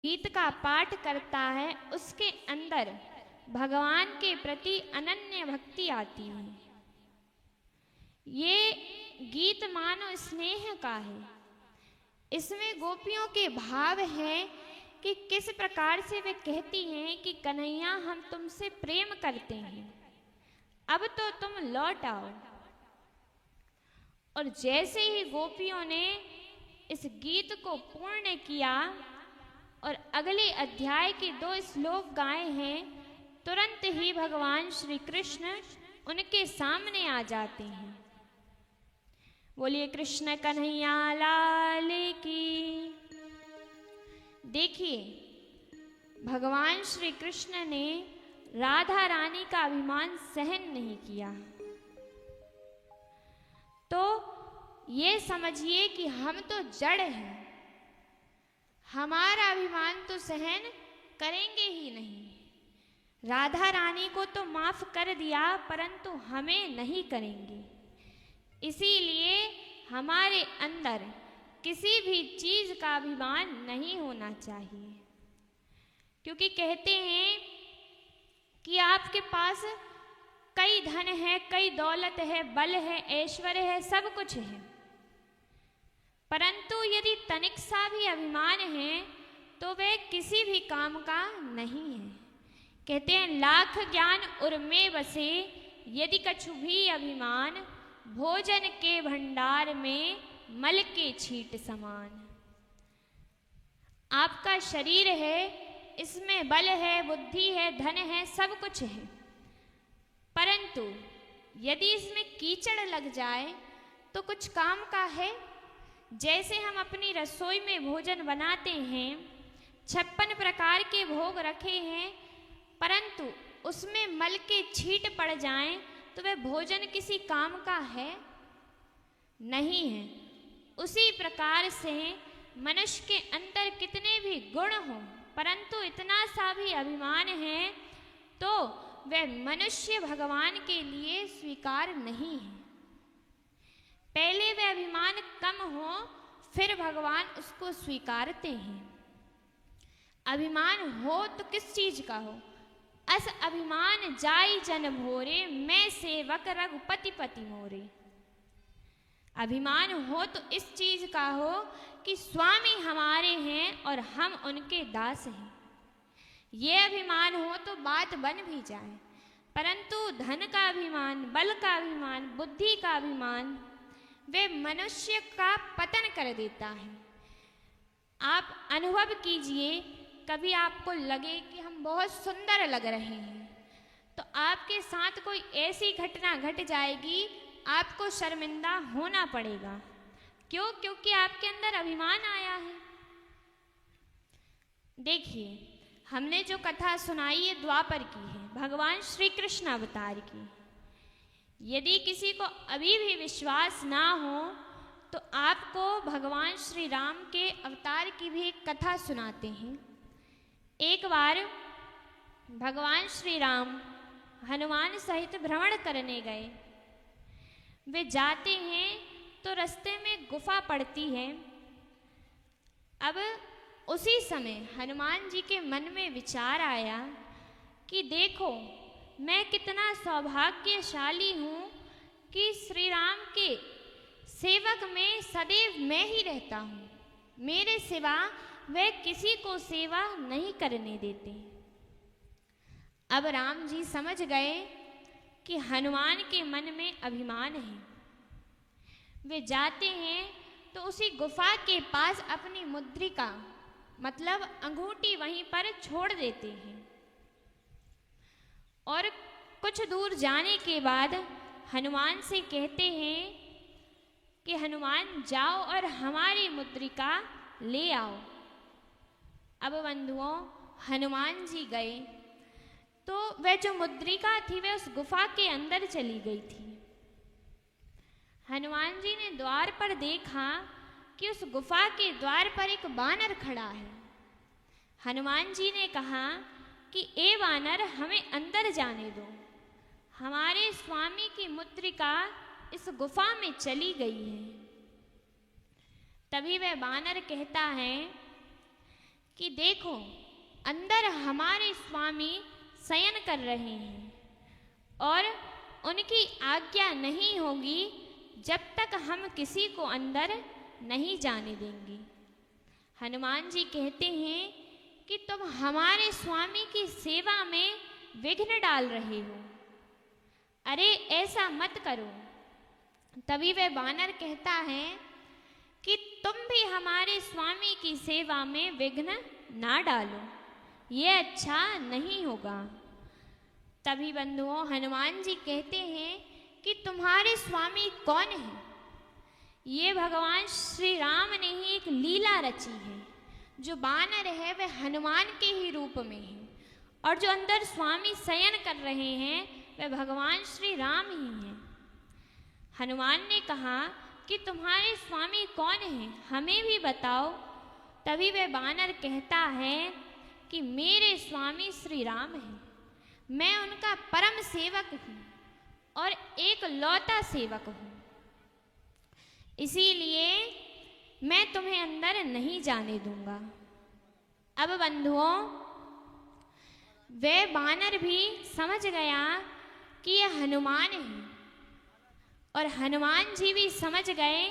गीत का पाठ करता है उसके अंदर भगवान के प्रति अनन्य भक्ति आती है। ये गीत मानो स्नेह का है। इसमें गोपियों के भाव है कि किस प्रकार से वे कहती हैं कि कन्हैया हम तुमसे प्रेम करते हैं, अब तो तुम लौट आओ। और जैसे ही गोपियों ने इस गीत को पूर्ण किया और अगले अध्याय के 2 श्लोक गाए हैं, तुरंत ही भगवान श्री कृष्ण उनके सामने आ जाते हैं। बोलिए कृष्ण कन्हैया लाल की। देखिए, भगवान श्री कृष्ण ने राधा रानी का अभिमान सहन नहीं किया। तो ये समझिए कि हम तो जड़ हैं, हमारा अभिमान तो सहन करेंगे ही नहीं। राधा रानी को तो माफ कर दिया, परंतु हमें नहीं करेंगे। इसीलिए हमारे अंदर किसी भी चीज का अभिमान नहीं होना चाहिए। क्योंकि कहते हैं कि आपके पास कई धन है, कई दौलत है, बल है, ऐश्वर्य है, सब कुछ है, परंतु यदि तनिक सा भी अभिमान है तो वह किसी भी काम का नहीं है। कहते हैं लाख ज्ञान उर में बसे, यदि कछु भी अभिमान, भोजन के भंडार में मल के छींट समान। आपका शरीर है, इसमें बल है, बुद्धि है, धन है, सब कुछ है, परंतु यदि इसमें कीचड़ लग जाए तो कुछ काम का है। जैसे हम अपनी रसोई में भोजन बनाते हैं, 56 प्रकार के भोग रखे हैं, परंतु उसमें मल के छींट पड़ जाएं तो वह भोजन किसी काम का है? नहीं है। उसी प्रकार से मनुष्य के अंदर कितने भी गुण हों, परंतु इतना सा भी अभिमान है तो वह मनुष्य भगवान के लिए स्वीकार नहीं है। पहले वह अभिमान कम हो, फिर भगवान उसको स्वीकारते हैं। अभिमान हो तो किस चीज का हो? अस अभिमान जाई जन भोरे, मैं सेवक रघुपति पति मोरे। अभिमान हो तो इस चीज का हो कि स्वामी हमारे हैं और हम उनके दास हैं। ये अभिमान हो तो बात बन भी जाए, परंतु धन का अभिमान, बल का अभिमान, बुद्धि का अभिमान वे मनुष्य का पतन कर देता है। आप अनुभव कीजिए, कभी आपको लगे कि हम बहुत सुंदर लग रहे हैं, तो आपके साथ कोई ऐसी घटना घट जाएगी, आपको शर्मिंदा होना पड़ेगा। क्यों? क्योंकि आपके अंदर अभिमान आया है। देखिए, हमने जो कथा सुनाई है द्वापर की है, भगवान श्री कृष्ण अवतार की। यदि किसी को अभी भी विश्वास ना हो तो आपको भगवान श्री राम के अवतार की भी एक कथा सुनाते हैं। एक बार भगवान श्री राम हनुमान सहित भ्रमण करने गए। वे जाते हैं तो रास्ते में गुफा पड़ती है। अब उसी समय हनुमान जी के मन में विचार आया कि देखो, मैं कितना सौभाग्यशाली हूँ कि श्री राम के सेवक में सदैव मैं ही रहता हूँ, मेरे सिवा वे किसी को सेवा नहीं करने देते। अब राम जी समझ गए कि हनुमान के मन में अभिमान है। वे जाते हैं तो उसी गुफा के पास अपनी मुद्रिका मतलब अंगूठी वहीं पर छोड़ देते हैं और कुछ दूर जाने के बाद हनुमान से कहते हैं कि हनुमान जाओ और हमारी मुद्रिका ले आओ। अब बंधुओं, हनुमान जी गए तो वह जो मुद्रिका थी वह उस गुफा के अंदर चली गई थी। हनुमान जी ने द्वार पर देखा कि उस गुफा के द्वार पर एक बानर खड़ा है। हनुमान जी ने कहा कि ए वानर, हमें अंदर जाने दो, हमारे स्वामी की मुद्रिका इस गुफा में चली गई है। तभी वह वानर कहता है कि देखो अंदर हमारे स्वामी शयन कर रहे हैं और उनकी आज्ञा नहीं होगी जब तक हम किसी को अंदर नहीं जाने देंगे। हनुमान जी कहते हैं कि तुम हमारे स्वामी की सेवा में विघ्न डाल रहे हो, अरे ऐसा मत करो। तभी वह वानर कहता है कि तुम भी हमारे स्वामी की सेवा में विघ्न ना डालो, ये अच्छा नहीं होगा। तभी बंधुओं हनुमान जी कहते हैं कि तुम्हारे स्वामी कौन है? ये भगवान श्री राम ने ही एक लीला रची है। जो वानर है वह हनुमान के ही रूप में है और जो अंदर स्वामी शयन कर रहे हैं वह भगवान श्री राम ही हैं। हनुमान ने कहा कि तुम्हारे स्वामी कौन हैं, हमें भी बताओ। तभी वह वानर कहता है कि मेरे स्वामी श्री राम हैं, मैं उनका परम सेवक हूँ और एक लौता सेवक हूँ, इसीलिए मैं तुम्हें अंदर नहीं जाने दूंगा। अब बंधुओं वह वानर भी समझ गया कि यह हनुमान है और हनुमान जी भी समझ गए